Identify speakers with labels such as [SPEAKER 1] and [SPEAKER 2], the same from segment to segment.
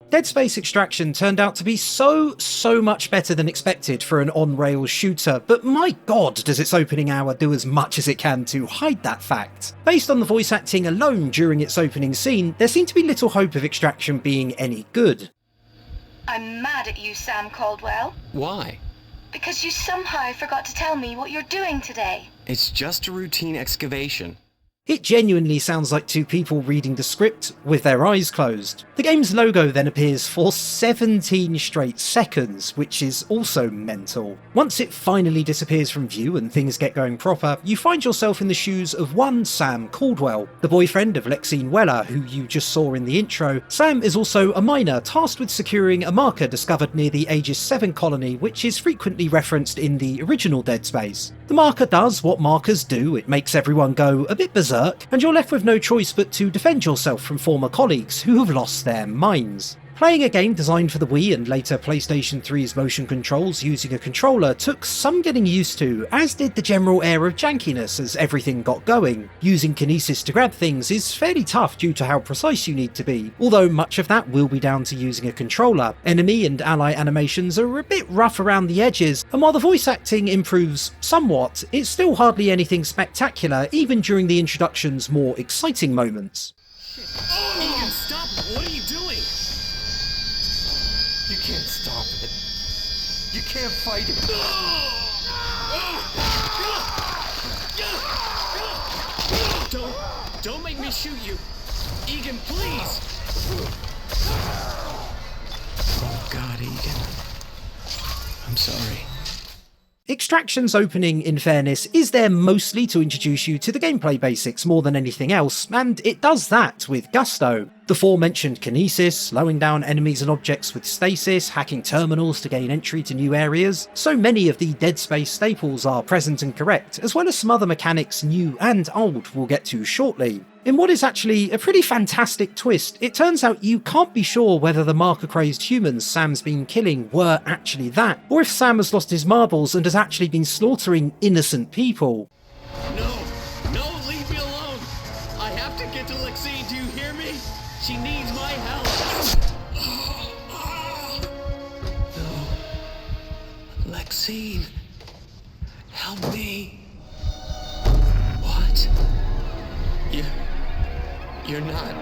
[SPEAKER 1] Dead Space Extraction turned out to be so much better than expected for an on-rails shooter, but my god does its opening hour do as much as it can to hide that fact. Based on the voice acting alone during its opening scene, there seemed to be little hope of Extraction being any good.
[SPEAKER 2] I'm mad at you, Sam Caldwell.
[SPEAKER 3] Why?
[SPEAKER 2] Because you somehow forgot to tell me what you're doing today.
[SPEAKER 3] It's just a routine excavation.
[SPEAKER 1] It genuinely sounds like two people reading the script with their eyes closed. The game's logo then appears for 17 straight seconds, which is also mental. Once it finally disappears from view and things get going proper, you find yourself in the shoes of one Sam Caldwell, the boyfriend of Lexine Weller, who you just saw in the intro. Sam is also a miner tasked with securing a marker discovered near the Aegis 7 colony, which is frequently referenced in the original Dead Space. The marker does what markers do, it makes everyone go a bit berserk, and you're left with no choice but to defend yourself from former colleagues who have lost their minds. Playing a game designed for the Wii and later PlayStation 3's motion controls using a controller took some getting used to, as did the general air of jankiness as everything got going. Using kinesis to grab things is fairly tough due to how precise you need to be, although much of that will be down to using a controller. Enemy and ally animations are a bit rough around the edges, and while the voice acting improves somewhat, it's still hardly anything spectacular even during the introduction's more exciting moments.
[SPEAKER 3] Egan, stop! What are you doing?
[SPEAKER 4] You can't stop it. You can't fight it.
[SPEAKER 3] Don't make me shoot you. Egan, please! Oh God, Egan. I'm sorry.
[SPEAKER 1] Extraction's opening, in fairness, is there mostly to introduce you to the gameplay basics more than anything else, and it does that with gusto. The aforementioned kinesis, slowing down enemies and objects with stasis, hacking terminals to gain entry to new areas. So many of the Dead Space staples are present and correct, as well as some other mechanics new and old we'll get to shortly. In what is actually a pretty fantastic twist, it turns out you can't be sure whether the marker-crazed humans Sam's been killing were actually that, or if Sam has lost his marbles and has actually been slaughtering innocent people.
[SPEAKER 3] No, leave me alone! I have to get to Lexine, do you hear me? She needs my help! No. Lexine, help me. What? You're not.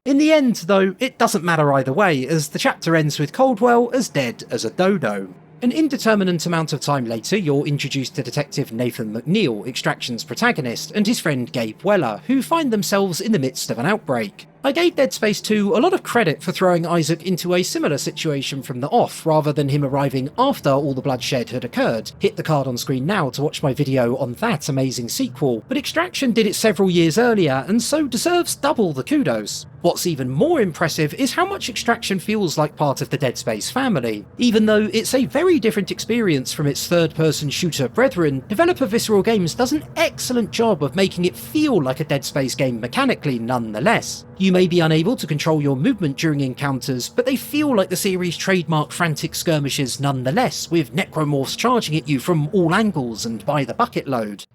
[SPEAKER 1] In the end, though, it doesn't matter either way, as the chapter ends with Caldwell as dead as a dodo. An indeterminate amount of time later, you're introduced to Detective Nathan McNeil, Extraction's protagonist, and his friend Gabe Weller, who find themselves in the midst of an outbreak. I gave Dead Space 2 a lot of credit for throwing Isaac into a similar situation from the off, rather than him arriving after all the bloodshed had occurred. Hit the card on screen now to watch my video on that amazing sequel, but Extraction did it several years earlier, and so deserves double the kudos. What's even more impressive is how much Extraction feels like part of the Dead Space family. Even though it's a very different experience from its third-person shooter brethren, developer Visceral Games does an excellent job of making it feel like a Dead Space game mechanically nonetheless. You may be unable to control your movement during encounters, but they feel like the series' trademark frantic skirmishes nonetheless, with necromorphs charging at you from all angles and by the bucket load.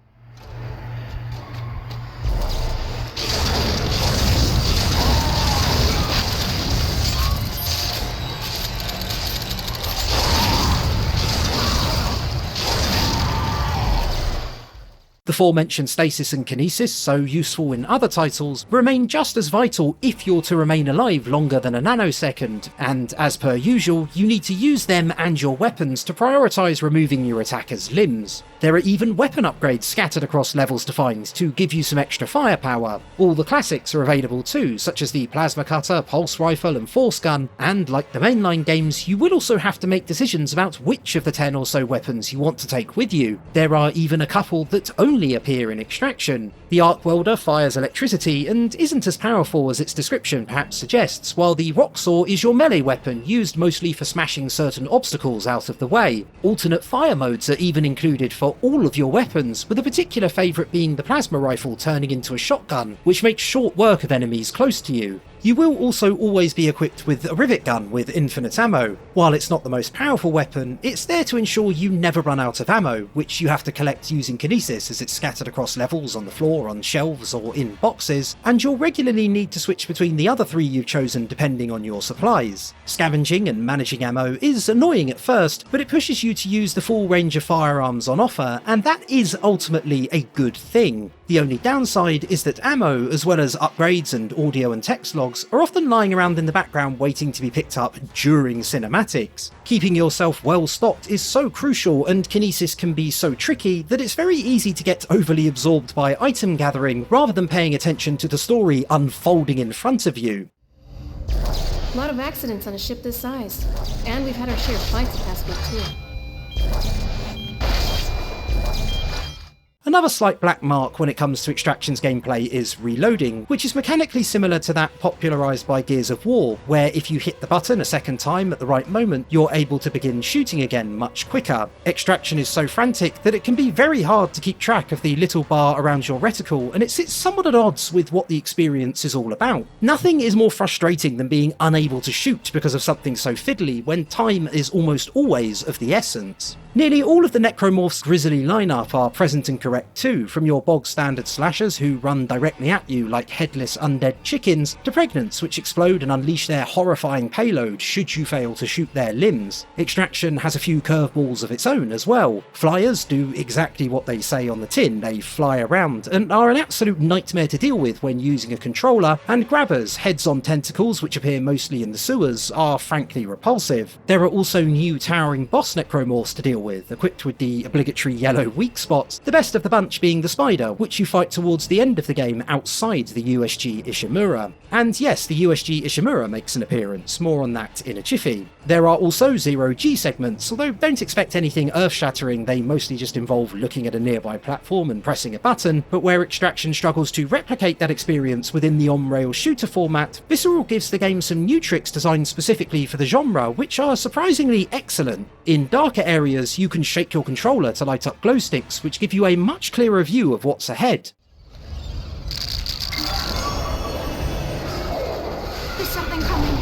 [SPEAKER 1] The aforementioned stasis and kinesis, so useful in other titles, remain just as vital if you're to remain alive longer than a nanosecond, and as per usual, you need to use them and your weapons to prioritise removing your attacker's limbs. There are even weapon upgrades scattered across levels to find to give you some extra firepower. All the classics are available too, such as the plasma cutter, pulse rifle and force gun, and like the mainline games, you will also have to make decisions about which of the 10 or so weapons you want to take with you. There are even a couple that only appear in Extraction. The arc welder fires electricity and isn't as powerful as its description perhaps suggests, while the rock saw is your melee weapon, used mostly for smashing certain obstacles out of the way. Alternate fire modes are even included for all of your weapons, with a particular favourite being the plasma rifle turning into a shotgun, which makes short work of enemies close to you. You will also always be equipped with a rivet gun with infinite ammo. While it's not the most powerful weapon, it's there to ensure you never run out of ammo, which you have to collect using kinesis as it's scattered across levels, on the floor, on shelves or in boxes, and you'll regularly need to switch between the other 3 you've chosen depending on your supplies. Scavenging and managing ammo is annoying at first, but it pushes you to use the full range of firearms on offer, and that is ultimately a good thing. The only downside is that ammo, as well as upgrades and audio and text logs, are often lying around in the background waiting to be picked up during cinematics. Keeping yourself well stocked is so crucial, and kinesis can be so tricky that it's very easy to get overly absorbed by item gathering rather than paying attention to the story unfolding in front of you.
[SPEAKER 5] A lot of accidents on a ship this size. And we've had our share of fights the past week too.
[SPEAKER 1] Another slight black mark when it comes to Extraction's gameplay is reloading, which is mechanically similar to that popularised by Gears of War, where if you hit the button a second time at the right moment, you're able to begin shooting again much quicker. Extraction is so frantic that it can be very hard to keep track of the little bar around your reticle, and it sits somewhat at odds with what the experience is all about. Nothing is more frustrating than being unable to shoot because of something so fiddly when time is almost always of the essence. Nearly all of the Necromorph's grisly lineup are present and correct too, from your bog standard slashers who run directly at you like headless undead chickens, to pregnants which explode and unleash their horrifying payload should you fail to shoot their limbs. Extraction has a few curveballs of its own as well. Flyers do exactly what they say on the tin, they fly around and are an absolute nightmare to deal with when using a controller, and grabbers, heads on tentacles which appear mostly in the sewers, are frankly repulsive. There are also new towering boss Necromorphs to deal with, equipped with the obligatory yellow weak spots, the best of the bunch being the spider, which you fight towards the end of the game outside the USG Ishimura. And yes, the USG Ishimura makes an appearance, more on that in a jiffy. There are also zero-G segments, although don't expect anything earth-shattering, they mostly just involve looking at a nearby platform and pressing a button, but where Extraction struggles to replicate that experience within the on-rail shooter format, Visceral gives the game some new tricks designed specifically for the genre, which are surprisingly excellent. In darker areas, you can shake your controller to light up glow sticks, which give you a much clearer view of what's ahead.
[SPEAKER 2] There's something coming.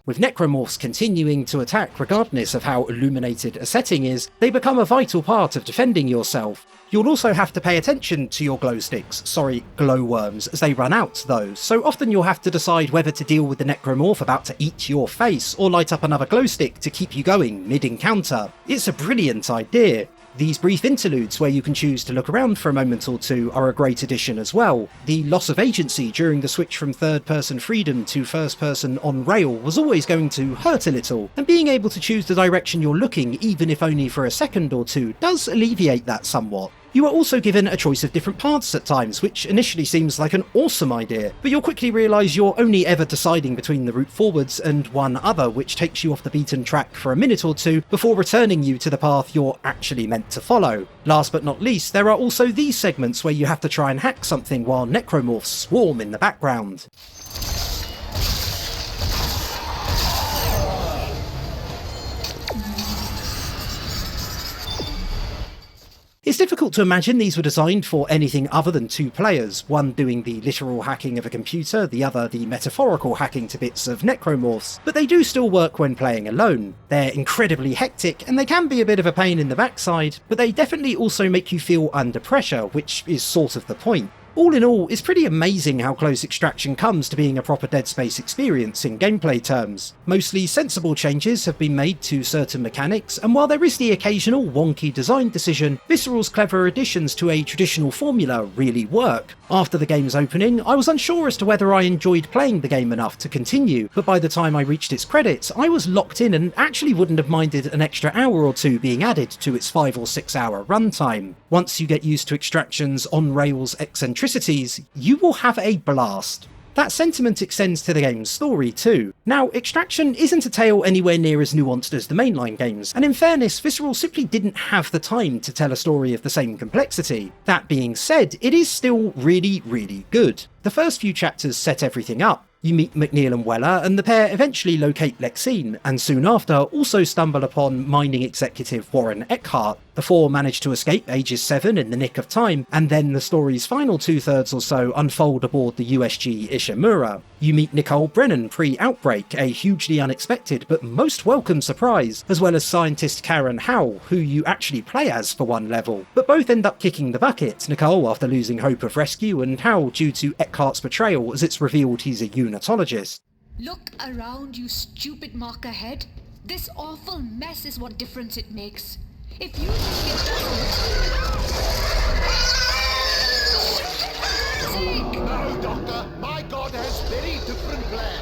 [SPEAKER 1] With Necromorphs continuing to attack regardless of how illuminated a setting is, they become a vital part of defending yourself. You'll also have to pay attention to your glowworms, as they run out though, so often you'll have to decide whether to deal with the Necromorph about to eat your face, or light up another glow stick to keep you going mid-encounter. It's a brilliant idea. These brief interludes where you can choose to look around for a moment or two are a great addition as well. The loss of agency during the switch from third-person freedom to first-person on-rail was always going to hurt a little, and being able to choose the direction you're looking, even if only for a second or two, does alleviate that somewhat. You are also given a choice of different paths at times, which initially seems like an awesome idea, but you'll quickly realise you're only ever deciding between the route forwards and one other, which takes you off the beaten track for a minute or two before returning you to the path you're actually meant to follow. Last but not least, there are also these segments where you have to try and hack something while Necromorphs swarm in the background. It's difficult to imagine these were designed for anything other than 2 players, one doing the literal hacking of a computer, the other the metaphorical hacking to bits of Necromorphs, but they do still work when playing alone. They're incredibly hectic, and they can be a bit of a pain in the backside, but they definitely also make you feel under pressure, which is sort of the point. All in all, it's pretty amazing how close Extraction comes to being a proper Dead Space experience in gameplay terms. Mostly sensible changes have been made to certain mechanics, and while there is the occasional wonky design decision, Visceral's clever additions to a traditional formula really work. After the game's opening, I was unsure as to whether I enjoyed playing the game enough to continue, but by the time I reached its credits, I was locked in and actually wouldn't have minded an extra hour or two being added to its 5 or 6 hour runtime. Once you get used to Extraction's on-rails eccentricities, you will have a blast. That sentiment extends to the game's story too. Now, Extraction isn't a tale anywhere near as nuanced as the mainline games, and in fairness, Visceral simply didn't have the time to tell a story of the same complexity. That being said, it is still really, really good. The first few chapters set everything up. You meet McNeil and Weller, and the pair eventually locate Lexine, and soon after also stumble upon mining executive Warren Eckhart. The four manage to escape Aegis 7 in the nick of time, and then the story's final two-thirds or so unfold aboard the USG Ishimura. You meet Nicole Brennan pre-Outbreak, a hugely unexpected but most welcome surprise, as well as scientist Karen Howell, who you actually play as for one level. But both end up kicking the bucket, Nicole after losing hope of rescue, and Howell due to Eckhart's betrayal as it's revealed he's a unitologist.
[SPEAKER 6] Look around, you stupid marker head. This awful mess is what difference it makes. If you think it doesn't...
[SPEAKER 4] No, Doctor. My God has very different plans.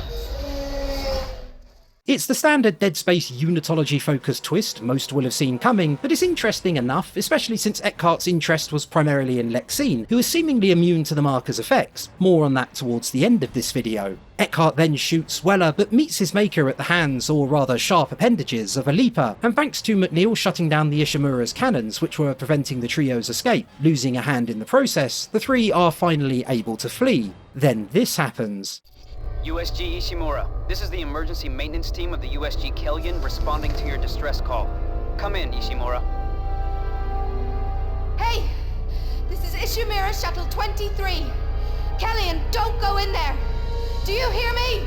[SPEAKER 1] It's the standard Dead Space unitology-focused twist most will have seen coming, but it's interesting enough, especially since Eckhart's interest was primarily in Lexine, who is seemingly immune to the marker's effects. More on that towards the end of this video. Eckhart then shoots Weller, but meets his maker at the hands, or rather sharp appendages, of a Leaper, and thanks to McNeil shutting down the Ishimura's cannons which were preventing the trio's escape, losing a hand in the process, the three are finally able to flee. Then this happens.
[SPEAKER 7] USG Ishimura, this is the emergency maintenance team of the USG Kellyan responding to your distress call. Come in, Ishimura.
[SPEAKER 2] Hey! This is Ishimura Shuttle 23. Kellyan, don't go in there! Do you hear me?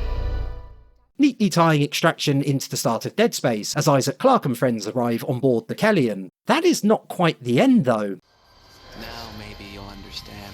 [SPEAKER 1] Neatly tying Extraction into the start of Dead Space, as Isaac Clarke and friends arrive on board the Kellyan. That is not quite the end though.
[SPEAKER 3] Now maybe you'll understand.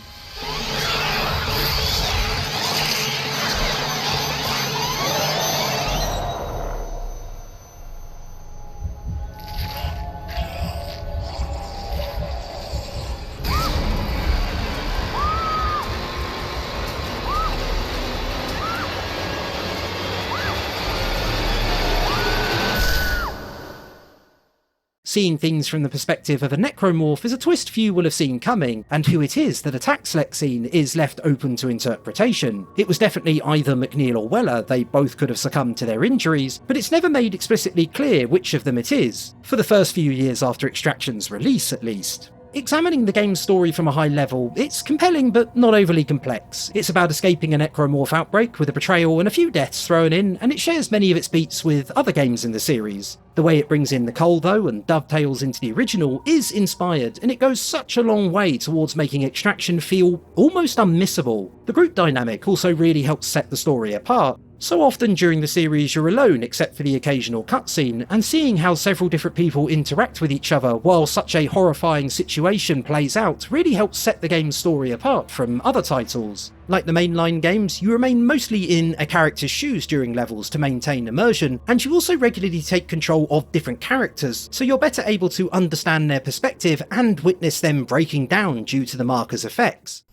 [SPEAKER 1] Seeing things from the perspective of a necromorph is a twist few will have seen coming, and who it is that attacks Lexine is left open to interpretation. It was definitely either McNeil or Weller, they both could have succumbed to their injuries, but it's never made explicitly clear which of them it is, for the first few years after Extraction's release at least. Examining the game's story from a high level, it's compelling but not overly complex. It's about escaping a necromorph outbreak with a betrayal and a few deaths thrown in, and it shares many of its beats with other games in the series. The way it brings in Nicole though and dovetails into the original is inspired, and it goes such a long way towards making Extraction feel almost unmissable. The group dynamic also really helps set the story apart. So often during the series you're alone except for the occasional cutscene, and seeing how several different people interact with each other while such a horrifying situation plays out really helps set the game's story apart from other titles. Like the mainline games, you remain mostly in a character's shoes during levels to maintain immersion, and you also regularly take control of different characters, so you're better able to understand their perspective and witness them breaking down due to the marker's effects.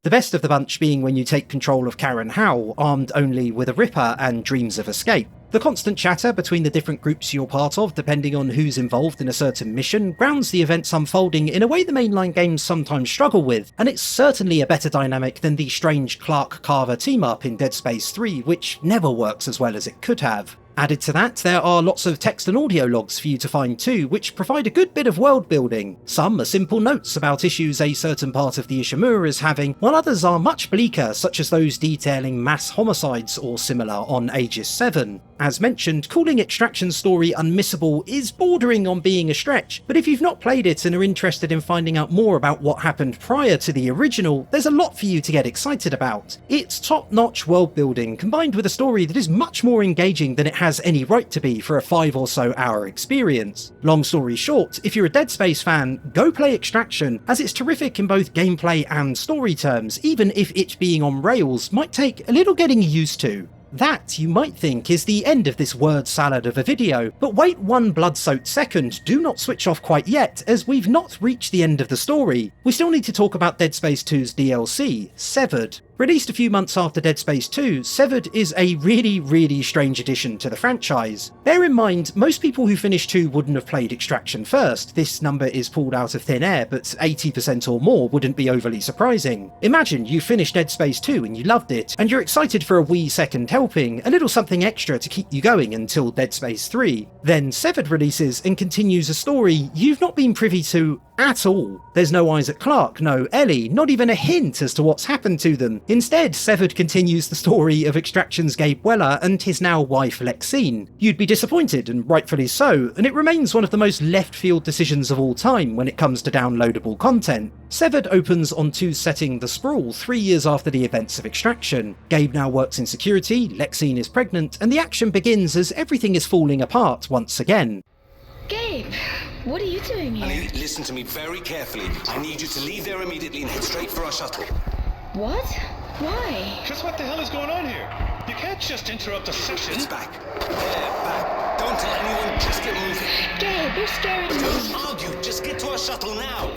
[SPEAKER 1] The best of the bunch being when you take control of Karen Howell, armed only with a Ripper and dreams of escape. The constant chatter between the different groups you're part of, depending on who's involved in a certain mission, grounds the events unfolding in a way the mainline games sometimes struggle with, and it's certainly a better dynamic than the strange Clarke-Carver team-up in Dead Space 3, which never works as well as it could have. Added to that, there are lots of text and audio logs for you to find too, which provide a good bit of world building. Some are simple notes about issues a certain part of the Ishimura is having, while others are much bleaker, such as those detailing mass homicides or similar on Aegis 7. As mentioned, calling Extraction's story unmissable is bordering on being a stretch, but if you've not played it and are interested in finding out more about what happened prior to the original, there's a lot for you to get excited about. It's top-notch world building, combined with a story that is much more engaging than it has any right to be for a 5 or so hour experience. Long story short, if you're a Dead Space fan, go play Extraction, as it's terrific in both gameplay and story terms, even if it being on rails might take a little getting used to. That, you might think, is the end of this word salad of a video, but wait one blood-soaked second, do not switch off quite yet, as we've not reached the end of the story. We still need to talk about Dead Space 2's DLC, Severed. Released a few months after Dead Space 2, Severed is a really strange addition to the franchise. Bear in mind, most people who finished 2 wouldn't have played Extraction first. This number is pulled out of thin air, but 80% or more wouldn't be overly surprising. Imagine you finished Dead Space 2 and you loved it, and you're excited for a wee second helping, a little something extra to keep you going until Dead Space 3. Then Severed releases and continues a story you've not been privy to at all. There's no Isaac Clarke, no Ellie, not even a hint as to what's happened to them. Instead, Severed continues the story of Extraction's Gabe Weller and his now wife Lexine. You'd be disappointed, and rightfully so, and it remains one of the most left-field decisions of all time when it comes to downloadable content. Severed opens on 2's setting The Sprawl 3 years after the events of Extraction. Gabe now works in security, Lexine is pregnant, and the action begins as everything is falling apart once again.
[SPEAKER 5] Gabe, what are you doing here?
[SPEAKER 8] Honey, listen to me very carefully. I need you to leave there immediately and head straight for our shuttle.
[SPEAKER 5] What? Why?
[SPEAKER 9] Just what the hell is going on here? You can't just interrupt a session.
[SPEAKER 8] It's back. Back. Don't tell anyone, just get moving.
[SPEAKER 5] Gabe, you're scaring me.
[SPEAKER 8] Don't argue, just get to our shuttle now.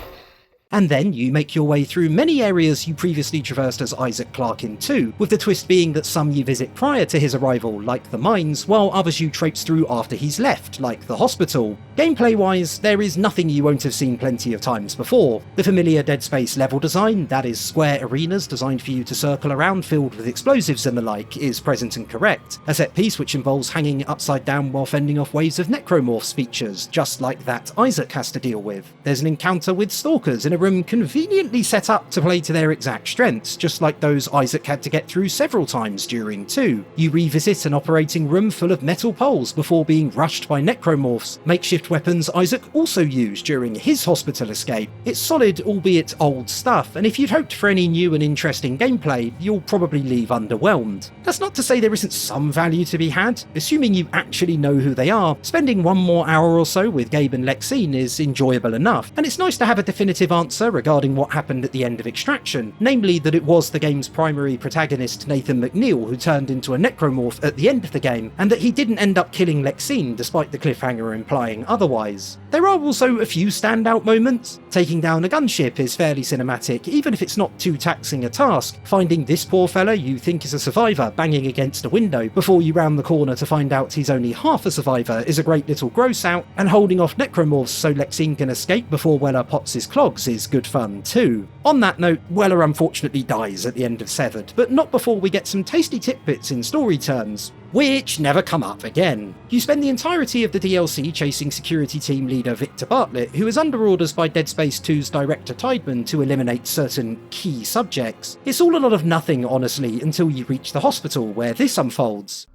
[SPEAKER 1] And then you make your way through many areas you previously traversed as Isaac Clarke in 2, with the twist being that some you visit prior to his arrival, like the mines, while others you traipse through after he's left, like the hospital. Gameplay-wise, there is nothing you won't have seen plenty of times before. The familiar Dead Space level design, that is square arenas designed for you to circle around filled with explosives and the like, is present and correct. A set piece which involves hanging upside down while fending off waves of necromorphs features, just like that Isaac has to deal with. There's an encounter with stalkers in a room conveniently set up to play to their exact strengths, just like those Isaac had to get through several times during 2. You revisit an operating room full of metal poles before being rushed by necromorphs, makeshift weapons Isaac also used during his hospital escape. It's solid, albeit old stuff, and if you'd hoped for any new and interesting gameplay, you'll probably leave underwhelmed. That's not to say there isn't some value to be had. Assuming you actually know who they are, spending one more hour or so with Gabe and Lexine is enjoyable enough, and it's nice to have a definitive answer regarding what happened at the end of Extraction, namely that it was the game's primary protagonist Nathan McNeil who turned into a necromorph at the end of the game, and that he didn't end up killing Lexine despite the cliffhanger implying otherwise. There are also a few standout moments. Taking down a gunship is fairly cinematic, even if it's not too taxing a task. Finding this poor fella you think is a survivor banging against a window before you round the corner to find out he's only half a survivor is a great little gross out, and holding off necromorphs so Lexine can escape before Weller pots his clogs is good fun too. On that note, Weller unfortunately dies at the end of Severed, but not before we get some tasty tidbits in story terms, which never come up again. You spend the entirety of the DLC chasing security team leader Victor Bartlett, who is under orders by Dead Space 2's director Tideman to eliminate certain key subjects. It's all a lot of nothing, honestly, until you reach the hospital, where this unfolds.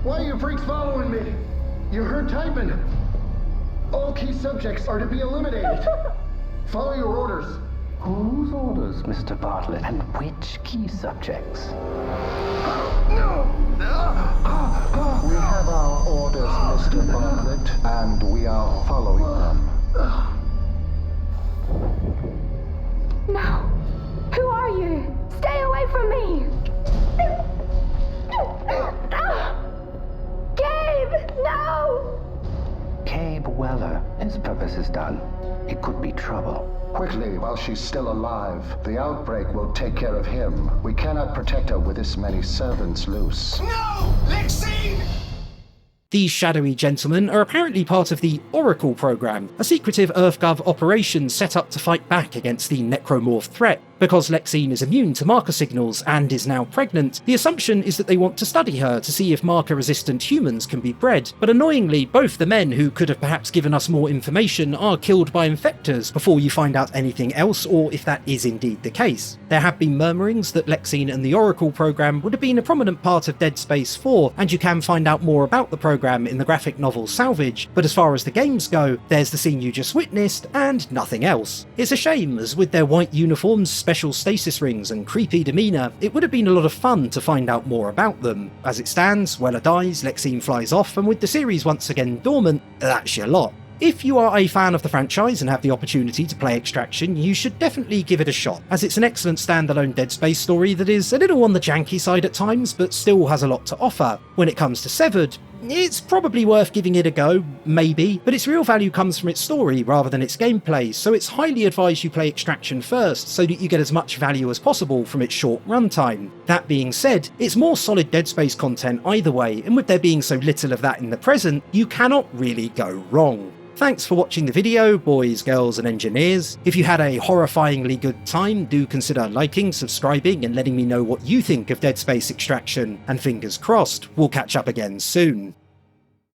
[SPEAKER 10] Why are you freaks following me? You heard Tideman. All key subjects are to be eliminated. Follow your orders.
[SPEAKER 11] Whose orders, Mr. Bartlett, and which key subjects?
[SPEAKER 10] No!
[SPEAKER 11] We have our orders, Mr. Bartlett, and we are following them.
[SPEAKER 2] No! Who are you? Stay away from me! Gabe! No!
[SPEAKER 11] Gabe Weller. His purpose is done. It could be trouble.
[SPEAKER 10] Quickly, while she's still alive. The outbreak will take care of him. We cannot protect her with this many servants loose.
[SPEAKER 8] No! Lexine!
[SPEAKER 1] These shadowy gentlemen are apparently part of the Oracle program, a secretive EarthGov operation set up to fight back against the necromorph threat. Because Lexine is immune to marker signals and is now pregnant, the assumption is that they want to study her to see if marker-resistant humans can be bred, but annoyingly, both the men who could have perhaps given us more information are killed by infectors before you find out anything else, or if that is indeed the case. There have been murmurings that Lexine and the Oracle program would have been a prominent part of Dead Space 4, and you can find out more about the program in the graphic novel Salvage, but as far as the games go, there's the scene you just witnessed, and nothing else. It's a shame, as with their white uniforms, special stasis rings and creepy demeanour, it would have been a lot of fun to find out more about them. As it stands, Weller dies, Lexine flies off, and with the series once again dormant, that's your lot. If you are a fan of the franchise and have the opportunity to play Extraction, you should definitely give it a shot, as it's an excellent standalone Dead Space story that is a little on the janky side at times, but still has a lot to offer. When it comes to Severed, it's probably worth giving it a go, maybe, but its real value comes from its story rather than its gameplay, so it's highly advised you play Extraction first so that you get as much value as possible from its short runtime. That being said, it's more solid Dead Space content either way, and with there being so little of that in the present, you cannot really go wrong. Thanks for watching the video, boys, girls and engineers. If you had a horrifyingly good time, do consider liking, subscribing and letting me know what you think of Dead Space Extraction, and fingers crossed, we'll catch up again soon.